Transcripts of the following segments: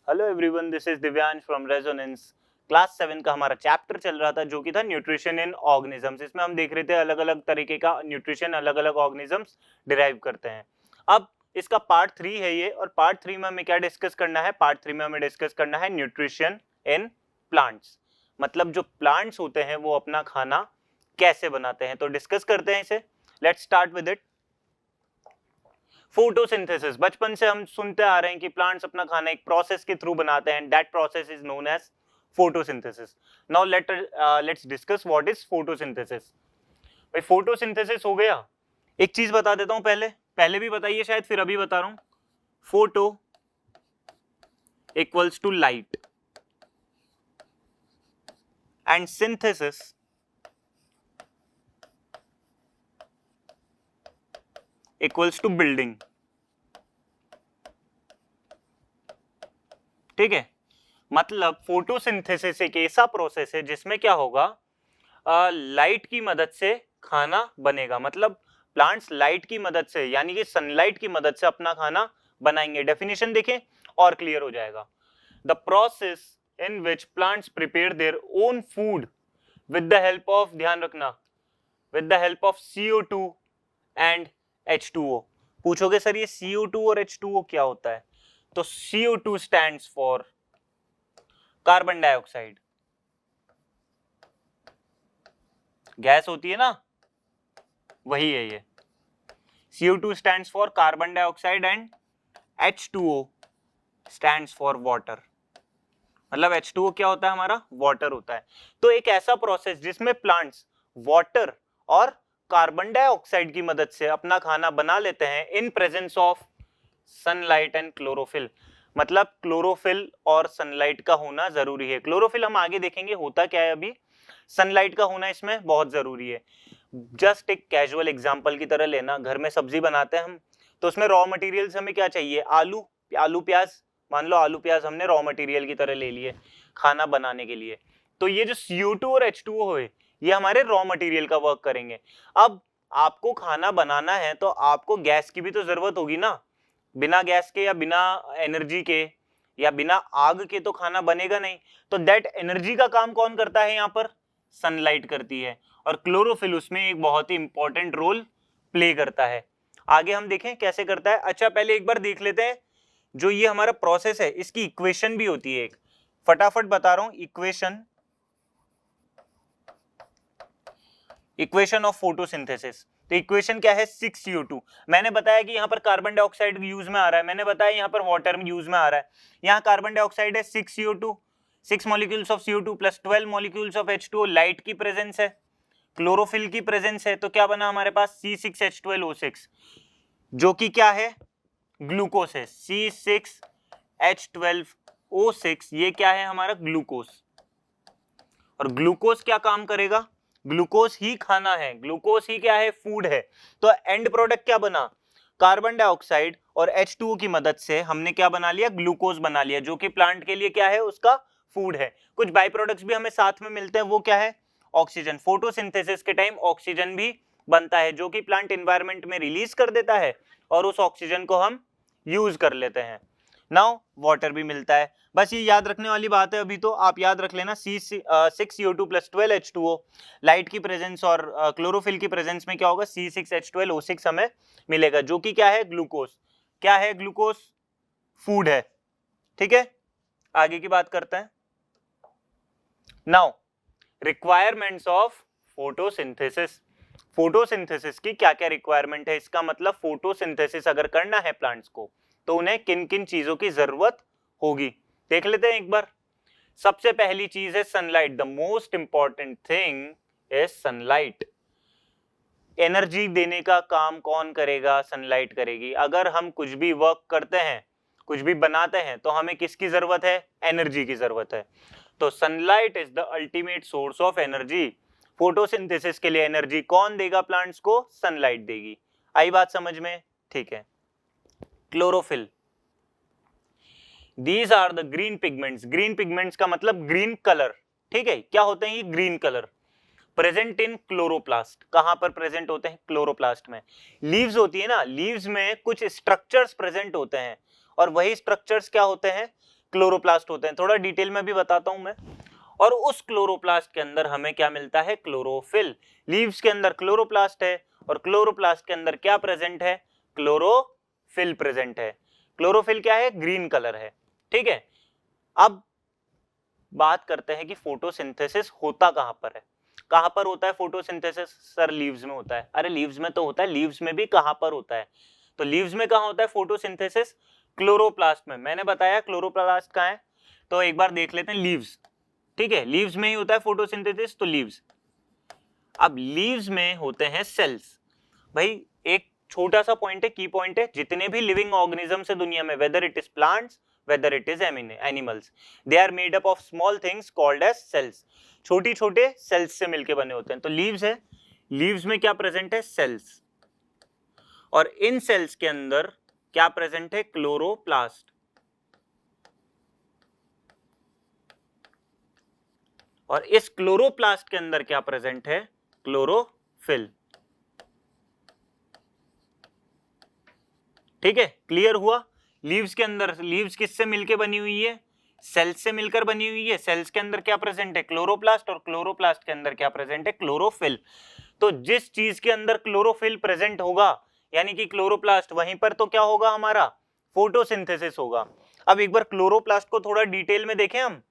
Hello everyone, this is Divyansh from resonance. Class 7 का हमारा chapter चल रहा था जो कि था न्यूट्रिशन इन ऑर्गेनिजम्स। इसमें हम देख रहे थे अलग अलग तरीके का न्यूट्रिशन अलग अलग ऑर्गेनिजम्स डिराइव करते हैं। अब इसका पार्ट 3 है ये, और पार्ट 3 में हमें क्या डिस्कस करना है? पार्ट 3 में हमें डिस्कस करना है न्यूट्रिशन इन प्लांट्स, मतलब जो प्लांट्स होते हैं वो अपना खाना कैसे बनाते हैं। तो डिस्कस करते हैं इसे। Let's start with it. Photosynthesis, बचपन से हम सुनते आ रहे हैं कि प्लांट्स अपना खाना एक प्रोसेस के थ्रू बनाते हैं, that process is known as photosynthesis. Now let's discuss what is photosynthesis. भाई फोटोसिंथेसिस हो गया। एक चीज बता देता हूं, पहले भी बताइए शायद, फिर अभी बता रहा हूं। Photo equals to light and synthesis equals to building. ठीक है, मतलब फोटोसिंथेसिस एक ऐसा प्रोसेस है जिसमें क्या होगा, लाइट की मदद से खाना बनेगा। मतलब प्लांट्स लाइट की मदद से, यानी कि सनलाइट की मदद से अपना खाना बनाएंगे। डेफिनेशन देखें और क्लियर हो जाएगा। The process in which plants prepare their own food with the help of, ध्यान रखना, with the help of CO2 and H2O। पूछोगे सर ये CO2 और H2O क्या होता है? तो CO2 stands for carbon dioxide, gas होती है ना, वही है ये। CO2 stands for carbon dioxide and H2O stands for water. मतलब H2O क्या होता है हमारा? वाटर होता है। तो एक ऐसा प्रोसेस जिसमें प्लांट्स वाटर और कार्बन डाइऑक्साइड की मदद से अपना खाना बना लेते हैं in presence of sunlight and chlorophyll. मतलब क्लोरोफिल और सनलाइट का होना जरूरी है। क्लोरोफिल हम आगे देखेंगे होता क्या है, अभी सनलाइट का होना इसमें बहुत जरूरी है। जस्ट एक कैजुअल एग्जांपल की तरह लेना, घर में सब्जी बनाते हैं हम, तो उसमें रॉ मटेरियल्स हमें क्या चाहिए? आलू प्याज। मान लो आलू प्याज हमने रॉ मटेरियल की तरह ले लिए खाना बनाने के लिए। तो ये जो CO2 और H2O है ये हमारे रॉ मटेरियल का वर्क करेंगे। अब आपको खाना बनाना है तो आपको गैस की भी तो जरूरत होगी ना। बिना गैस के या बिना एनर्जी के या बिना आग के तो खाना बनेगा नहीं। तो दैट एनर्जी का काम कौन करता है? यहाँ पर सनलाइट करती है, और क्लोरोफिल उसमें एक बहुत ही इंपॉर्टेंट रोल प्ले करता है। आगे हम देखें कैसे करता है। अच्छा पहले एक बार देख लेते हैं, जो ये हमारा प्रोसेस है इसकी इक्वेशन भी होती है एक, फटाफट बता रहा हूं। Equation of photosynthesis. तो इक्वेशन क्या है? 6CO2। मैंने बताया कि यहाँ पर कार्बन डाइऑक्साइड यूज में आ रहा है, मैंने बताया यहाँ पर वाटर यूज में आ रहा है। यहाँ कार्बन डाइऑक्साइड है 6CO2, 6 molecules of CO2 plus 12 molecules of H2O। Light की प्रेजेंस है, क्लोरोफिल की प्रेजेंस है, तो क्या बना हमारे पास? C6H12O6, जो कि क्या है? ग्लूकोस है। C6H12O6 ये क्या है हमारा? ग्लूकोस। और ग्लूकोस क्या काम करेगा? ग्लूकोस ही खाना है, ग्लूकोस ही क्या है? फूड है। तो एंड प्रोडक्ट क्या बना? कार्बन डाइऑक्साइड और H2O की मदद से हमने क्या बना लिया? ग्लूकोज बना लिया, जो कि प्लांट के लिए क्या है? उसका फूड है। कुछ बाई प्रोडक्ट्स भी हमें साथ में मिलते हैं, वो क्या है? ऑक्सीजन। फोटोसिंथेसिस के टाइम ऑक्सीजन भी बनता है, जो कि प्लांट एनवायरनमेंट में रिलीज कर देता है, और उस ऑक्सीजन को हम यूज कर लेते हैं। नाउ वाटर भी मिलता है। बस ये याद रखने वाली बात है, अभी तो आप याद रख लेना। 6CO2 प्लस 12H2O, लाइट की प्रेजेंस और क्लोरोफिल की प्रेजेंस में क्या होगा? C6H12O6 हमें मिलेगा, जो कि क्या है? ग्लूकोस। क्या है? ग्लूकोस फूड है। ठीक है, आगे की बात करते हैं। Now requirements of photosynthesis. Photosynthesis की क्या क्या रिक्वायरमेंट है? इसका मतलब फोटोसिंथेसिस अगर करना है प्लांट्स को तो उन्हें किन किन चीजों की जरूरत होगी, देख लेते हैं एक बार। सबसे पहली चीज है sunlight. The most important thing is sunlight. Energy देने का काम कौन करेगा? सनलाइट करेगी। अगर हम कुछ भी वर्क करते हैं, कुछ भी बनाते हैं, तो हमें किसकी जरूरत है? एनर्जी की जरूरत है। तो sunlight is the ultimate source of energy. Photosynthesis के लिए एनर्जी कौन देगा प्लांट्स को? सनलाइट देगी। आई बात समझ में? ठीक है। Chlorophyll, these are the green pigments. Green pigments का मतलब ग्रीन कलर। ठीक है, क्या होते हैं ये? Green colour. Present in chloroplast. कहां पर प्रेजेंट होते हैं? क्लोरोप्लास्ट में। लीव्स होती है ना, लीव्स में कुछ स्ट्रक्चर्स प्रेजेंट होते हैं, और वही स्ट्रक्चर्स क्या होते हैं? क्लोरोप्लास्ट होते हैं, थोड़ा डिटेल में भी बताता हूं मैं। और उस क्लोरोप्लास्ट के अंदर हमें क्या मिलता है, क्लोरोफिल। लीव्स के अंदर क्लोरोप्लास्ट है और क्लोरोप्लास्ट के अंदर क्या प्रेजेंट है, क्लोरोफिल प्रेजेंट है। क्लोरोफिल क्या है, ग्रीन कलर है, ठीक है। अब बात करते हैं कि फोटोसिंथेसिस होता कहां पर है। कहां पर होता है फोटोसिंथेसिस, सर लीव्स में होता है। अरे लीव्स में तो होता है, लीव्स में भी कहां पर होता है, तो लीव्स में कहां होता है फोटोसिंथेसिस, क्लोरोप्लास्ट में। मैंने बताया क्लोरोप्लास्ट कहां है, तो एक बार देख लेते हैं लीव्स, ठीक है, लीव्स में ही होता है फोटोसिंथेसिस, तो लीव्स। अब लीव्स में होते हैं सेल्स। भाई एक छोटा सा पॉइंट है, की पॉइंट है, जितने भी लिविंग ऑर्गेनिजम्स है दुनिया में, whether it is plants, whether it is animals, they are made up of small things called as cells। छोटी छोटे सेल्स से मिलके बने होते हैं। तो लीव्स है, लीव्स में क्या प्रेजेंट है, सेल्स, और इन सेल्स के अंदर क्या प्रेजेंट है, क्लोरोप्लास्ट, और इस क्लोरोप्लास्ट के अंदर क्या प्रेजेंट है, क्लोरोफिल। ठीक है, क्लियर हुआ। लीव्स के अंदर, लीव्स किससे मिलके बनी हुई है, सेल्स से मिलकर बनी हुई है। सेल्स के अंदर क्या प्रेजेंट है, क्लोरोप्लास्ट, और क्लोरोप्लास्ट के अंदर क्या प्रेजेंट है, क्लोरोफिल। तो जिस चीज के अंदर क्लोरोफिल प्रेजेंट होगा, यानी कि क्लोरोप्लास्ट, वहीं पर तो क्या होगा हमारा, फोटोसिंथेसिस होगा। अब एक बार क्लोरोप्लास्ट को थोड़ा डिटेल में देखें हम।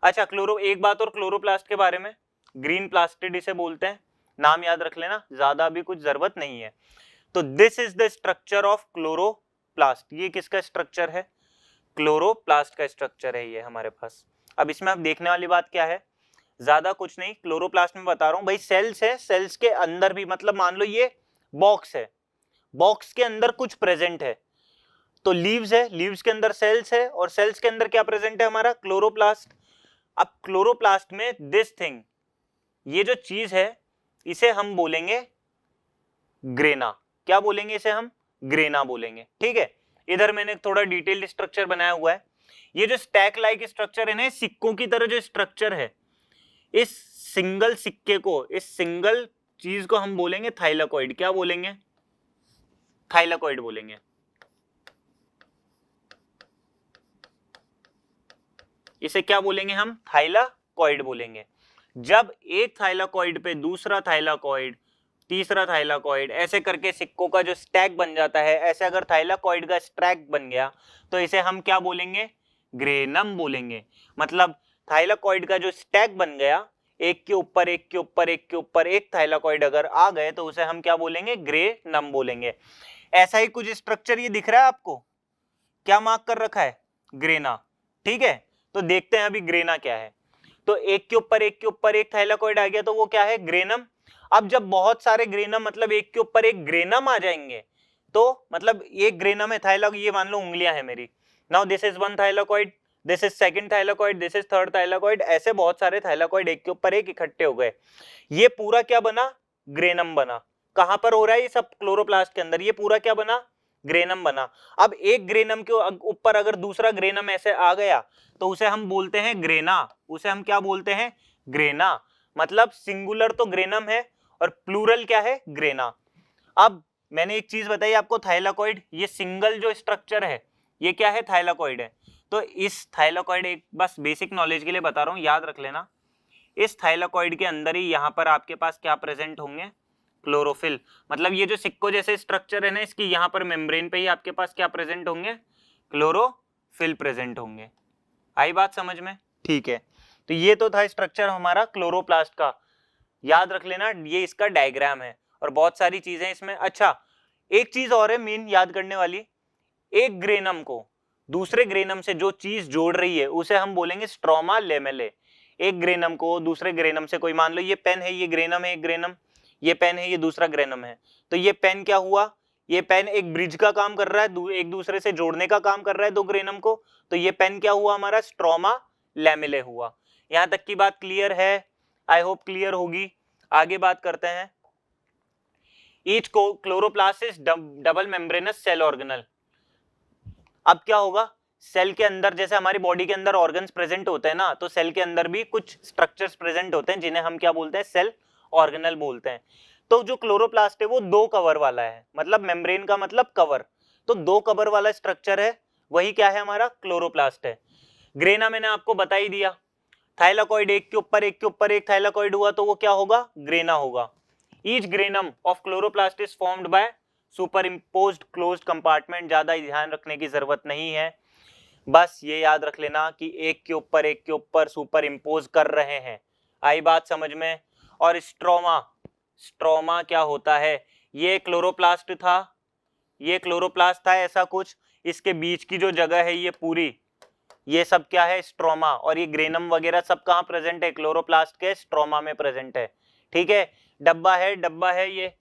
अच्छा एक बात और क्लोरोप्लास्ट के बारे में, ग्रीन प्लास्टिड इसे बोलते हैं, नाम याद रख लेना, ज्यादा अभी कुछ जरूरत नहीं है। तो this is the structure of chloroplast. ये किसका स्ट्रक्चर है, क्लोरोप्लास्ट का स्ट्रक्चर है ये हमारे पास। अब इसमें अब देखने वाली बात क्या है, ज्यादा कुछ नहीं, क्लोरोप्लास्ट में बता रहा हूं भाई, सेल्स है, सेल्स के अंदर भी, मतलब मान लो ये बॉक्स है, बॉक्स के अंदर कुछ प्रेजेंट है। तो लीव्स है, लीव्स के अंदर सेल्स है, और सेल्स के अंदर क्या प्रेजेंट है हमारा, क्लोरोप्लास्ट। अब क्लोरोप्लास्ट में दिस थिंग, ये जो चीज है, इसे हम बोलेंगे ग्रेना। क्या बोलेंगे इसे हम, ग्रेना बोलेंगे, ठीक है। इधर मैंने थोड़ा डिटेल्ड स्ट्रक्चर बनाया हुआ है। ये जो स्टैक लाइक स्ट्रक्चर है ना, सिक्कों की तरह जो स्ट्रक्चर है, इस सिंगल सिक्के को, इस सिंगल चीज को हम बोलेंगे थाइलाकॉइड। क्या बोलेंगे, थाइलाकॉइड बोलेंगे। इसे क्या बोलेंगे हम, थाइलाकॉइड बोलेंगे। जब एक थाइलाकॉइड पे दूसरा थाइलाकॉइड, तीसरा थाइलाकॉइड, ऐसे करके सिक्कों का जो स्टैक बन जाता है, ऐसे अगर थाइलाकॉइड का स्टैक बन गया, तो इसे हम क्या बोलेंगे, ग्रेनम बोलेंगे। मतलब थाइलाकॉइड का जो स्टैक बन गया, एक के ऊपर एक के ऊपर एक के ऊपर एक थाइलाकॉइड अगर आ गए, तो उसे हम क्या बोलेंगे, ग्रेनम बोलेंगे। ऐसा ही कुछ स्ट्रक्चर ये दिख रहा है आपको, क्या मार्क कर रखा है, ग्रेना, ठीक है। तो देखते हैं अभी ग्रेना क्या है। तो एक के ऊपर एक के ऊपर एक थाइलाकॉइड आ गया, तो वो क्या है, ग्रेनम। अब जब बहुत सारे ग्रेनम, मतलब एक के ऊपर एक ग्रेनम आ जाएंगे, तो मतलब एक ग्रेनम है, थाइलाकॉइड, ये मान लो उंगलियां है मेरी। Now this is one thylakoid, this is second thylakoid, this is third thylakoid, ऐसे बहुत सारे थाइलाकॉइड एक के ऊपर एक इकट्ठे हो गए। ये पूरा क्या बना, ग्रेनम बना। कहां पर हो रहा है ये सब, क्लोरोप्लास्ट के अंदर। ये पूरा क्या बना, ग्रेनम बना। अब एक ग्रेनम के ऊपर अगर दूसरा ग्रेनम ऐसे आ गया, तो उसे हम बोलते हैं ग्रेना। उसे हम क्या बोलते हैं, ग्रेना। मतलब सिंगुलर तो ग्रेनम है और प्लूरल क्या है, ग्रेना। अब मैंने एक चीज बताई आपको, थाइलाकॉइड, ये सिंगल जो स्ट्रक्चर है, ये क्या है, थाइलाकॉइड है। तो इस थाइलाकॉइड, एक बस बेसिक नॉलेज के लिए बता रहा हूं, याद रख लेना, इस थाइलाकॉइड के अंदर ही यहां पर आपके पास क्या प्रेजेंट होंगे, क्लोरोफिल। मतलब ये जो सिक्को जैसे स्ट्रक्चर है ना, इसकी यहां पर मेम्ब्रेन पे ही आपके पास क्या प्रेजेंट होंगे, क्लोरोफिल प्रेजेंट होंगे। आई बात समझ में, ठीक है। तो ये तो था स्ट्रक्चर हमारा क्लोरोप्लास्ट का, याद रख लेना, ये इसका डायग्राम है, और बहुत सारी चीजें इसमें। अच्छा एक चीज और है मेन याद करने वाली, एक ग्रेनम को दूसरे ग्रेनम से जो चीज जोड़ रही है, उसे हम बोलेंगे स्ट्रोमा लेमेले। एक ग्रेनम को दूसरे ग्रेनम से, कोई मान लो ये पेन है, ये ग्रेनम है, एक ग्रेनम, ये पेन है, ये दूसरा ग्रेनम है, तो ये पेन क्या हुआ, ये पेन एक ब्रिज का काम कर रहा है, एक दूसरे से जोड़ने का काम कर रहा है दो ग्रेनम को, तो ये पेन क्या हुआ हमारा, स्ट्रोमा लैमेले हुआ। यहां तक की बात क्लियर है, आई होप क्लियर होगी। आगे बात करते हैं, each chloroplast is double membranous cell organelle. अब क्या होगा, सेल के अंदर जैसे हमारी बॉडी के अंदर ऑर्गन्स प्रेजेंट होते हैं ना, तो सेल के अंदर भी कुछ स्ट्रक्चर्स प्रेजेंट होते हैं, जिन्हें हम क्या बोलते हैं, सेल ऑर्गेनल बोलते हैं। तो जो क्लोरोप्लास्ट है वो दो कवर वाला है, मतलब मेम्ब्रेन का मतलब कवर, तो दो कवर वाला स्ट्रक्चर है, वही क्या है हमारा, क्लोरोप्लास्ट है। ग्रेना मैंने आपको बता ही दिया, थाइलाकॉइड एक के ऊपर एक थाइलाकॉइड हुआ तो वो क्या होगा, ग्रेना होगा। Each granum of chloroplast is formed by super imposed closed compartment. ज्यादा ध्यान रखने की जरूरत नहीं है, बस ये याद रख लेना कि एक के ऊपर सुपर इम्पोज कर रहे हैं। आई बात समझ में। और स्ट्रोमा, स्ट्रोमा क्या होता है, ये क्लोरोप्लास्ट था, ये क्लोरोप्लास्ट था ऐसा कुछ, इसके बीच की जो जगह है ये पूरी, ये सब क्या है, स्ट्रोमा। और ये ग्रेनम वगैरह सब कहाँ प्रेजेंट है, क्लोरोप्लास्ट के स्ट्रोमा में प्रेजेंट है। ठीक है, डब्बा है ये,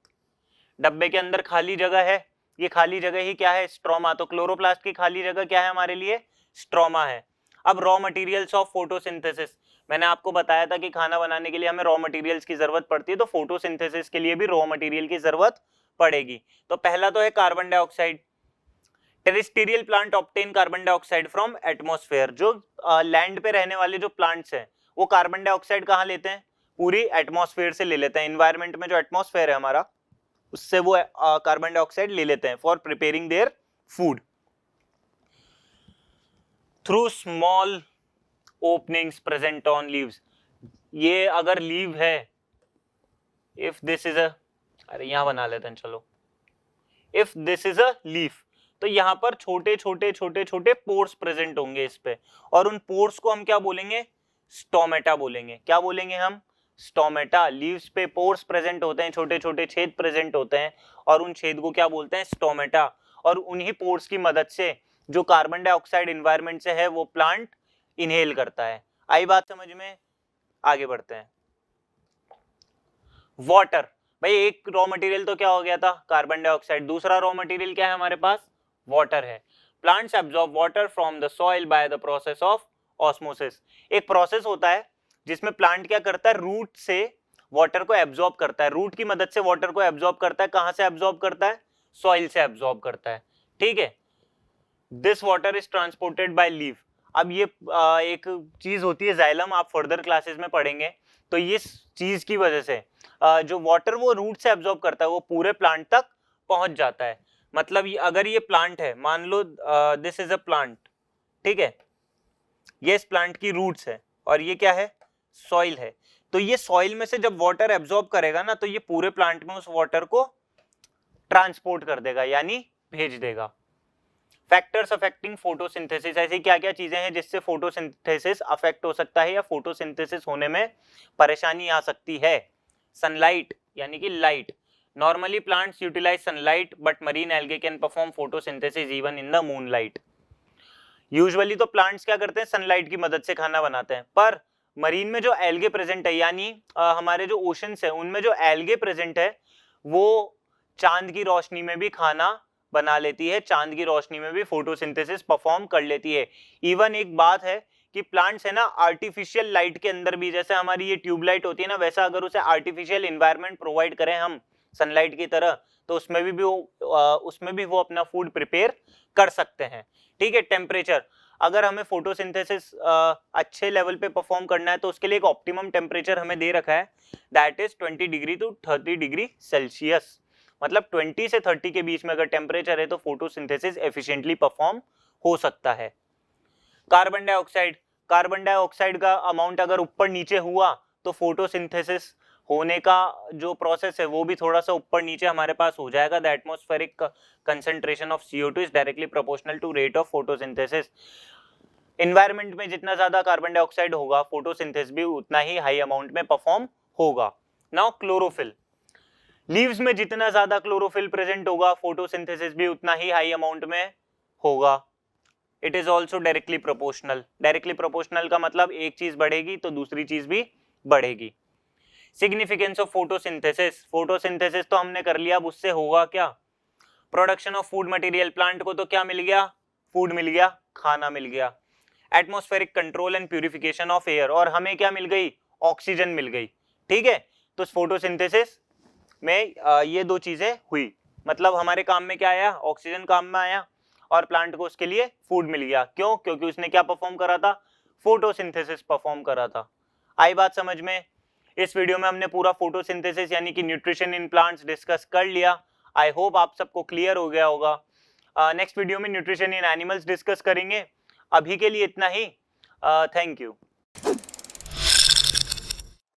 डब्बे के अंदर खाली जगह है, ये खाली जगह ही क्या है, स्ट्रोमा। तो क्लोरोप्लास्ट की खाली जगह क्या है हमारे लिए, स्ट्रोमा है। अब रॉ मटेरियल्स ऑफ फोटोसिंथेसिस, मैंने आपको बताया था कि खाना बनाने के लिए हमें रॉ मटेरियल्स की जरूरत पड़ती है, तो फोटोसिंथेसिस के लिए भी रॉ मटेरियल की जरूरत पड़ेगी। तो पहला तो है carbon dioxide. Terrestrial plant obtain carbon dioxide from atmosphere. जो लैंड पे रहने वाले जो प्लांट्स हैं वो कार्बन डाइऑक्साइड कहाँ लेते हैं, पूरी एटमॉस्फेयर से ले लेते हैं। एनवायरमेंट में जो एटमॉस्फेयर है हमारा, उससे वो कार्बन डाइऑक्साइड ले लेते हैं for preparing their food through small openings present on leaves. ये अगर लीव है, इफ दिस इज अ, अरे यहां बना लेते हैं चलो, if this is a leaf, तो यहां पर छोटे छोटे पोर्स प्रेजेंट होंगे इस पे, और उन पोर्स को हम क्या बोलेंगे, स्टोमेटा बोलेंगे। क्या बोलेंगे हम, स्टोमेटा। लीव्स पे पोर्स प्रेजेंट होते हैं, छोटे छोटे छेद प्रेजेंट होते हैं, और उन छेद को क्या बोलते हैं, स्टोमेटा। और उन्हीं पोर्स की मदद से जो कार्बन डाइऑक्साइड एनवायरनमेंट से है वो प्लांट इनहेल करता है। आई बात समझ में, आगे बढ़ते हैं। वाटर, भाई एक रॉ मटेरियल तो क्या हो गया था, कार्बन डाइऑक्साइड। दूसरा रॉ मटेरियल क्या है हमारे पास, वाटर है। Plants absorb water from the soil by the process of osmosis. एक प्रोसेस होता है जिसमें प्लांट क्या करता है, रूट से वाटर को एब्जॉर्ब करता है, रूट की मदद से वाटर को एब्जॉर्ब करता है। कहां से एब्जॉर्ब करता है, सॉइल से एब्जॉर्ब करता है। ठीक है, this water is transported by leaf. अब ये एक चीज होती है जाइलम, आप फर्दर क्लासेस में पढ़ेंगे। तो इस चीज की वजह से जो वाटर वो रूट से एब्जॉर्ब करता है वो पूरे प्लांट तक पहुंच जाता है। मतलब अगर ये प्लांट है, मान लो दिस इज अ प्लांट, ठीक है, ये इस प्लांट की रूट्स है और ये क्या है, सॉइल है। तो ये सॉइल में से जब वाटर एब्जॉर्ब करेगा ना, तो ये पूरे प्लांट में उस वाटर को ट्रांसपोर्ट कर देगा, यानी भेज देगा। फैक्टर्स अफेक्टिंग फोटोसिंथेसिस, ऐसी क्या क्या चीजें हैं जिससे फोटोसिंथेसिस अफेक्ट हो सकता है या फोटोसिंथेसिस होने में परेशानी आ सकती है। सनलाइट यानी कि light, normally plants utilize sunlight but marine algae can perform photosynthesis even in the moonlight. Usually तो प्लांट्स क्या करते हैं, सनलाइट की मदद से खाना बनाते हैं, पर मरीन में जो एल्गे प्रेजेंट है, यानी हमारे जो ओशंस है उनमें जो एल्गे प्रेजेंट है वो चांद की रोशनी में भी खाना बना लेती है, चांद की रोशनी में भी फोटोसिंथेसिस परफॉर्म कर लेती है। इवन एक बात है कि प्लांट्स है ना, आर्टिफिशियल लाइट के अंदर भी, जैसे हमारी ये ट्यूबलाइट होती है ना, वैसा अगर उसे आर्टिफिशियल एनवायरनमेंट प्रोवाइड करें हम सनलाइट की तरह, तो उसमें भी वो अपना फूड प्रिपेयर कर सकते हैं। ठीक है, टेम्परेचर, अगर हमें फोटोसिंथेसिस अच्छे लेवल पे परफॉर्म करना है तो उसके लिए एक ऑप्टिमम टेम्परेचर हमें दे रखा है, that is 20 degree to 30 degree celsius. मतलब 20 से 30 के बीच में अगर टेम्परेचर है तो फोटोसिंथेसिस एफिशिएंटली परफॉर्म हो सकता है। कार्बन डाइऑक्साइड, कार्बन डाइऑक्साइड का अमाउंट अगर ऊपर नीचे हुआ तो फोटोसिंथेसिस होने का जो प्रोसेस है वो भी थोड़ा सा ऊपर नीचे हमारे पास हो जाएगा। The atmospheric concentration of CO2 is directly proportional to rate of photosynthesis. Environment में जितना ज्यादा कार्बन डाइऑक्साइड होगा, फोटोसिंथेसिस भी उतना ही हाई अमाउंट में परफॉर्म होगा। नाउ क्लोरोफिल, लीव्स में जितना ज्यादा क्लोरोफिल प्रेजेंट होगा, फोटोसिंथेसिस भी उतना ही हाई अमाउंट में होगा। It is also directly proportional. Directly proportional का मतलब एक चीज बढ़ेगी तो दूसरी चीज भी बढ़ेगी। सिग्निफिकेंस ऑफ फोटोसिंथेसिस, फोटोसिंथेसिस तो हमने कर लिया, अब उससे होगा क्या, production of food material, plant को तो क्या मिल गया, फूड मिल गया, खाना मिल गया। Atmospheric control and purification of air, और हमें क्या मिल गई, ऑक्सीजन मिल गई। ठीक है, तो फोटोसिंथेसिस में ये दो चीजें हुई, मतलब हमारे काम में क्या आया, ऑक्सीजन काम में आया, और प्लांट को उसके लिए फूड मिल गया। क्यों, क्योंकि उसने क्या परफॉर्म करा था, फोटोसिंथेसिस परफॉर्म करा था। आई बात समझ में। इस वीडियो में हमने पूरा फोटोसिंथेसिस यानी कि न्यूट्रिशन इन प्लांट्स डिस्कस कर लिया। आई होप आप सबको क्लियर हो गया होगा। नेक्स्ट वीडियो में न्यूट्रिशन इन एनिमल्स डिस्कस करेंगे। अभी के लिए इतना ही। Thank you.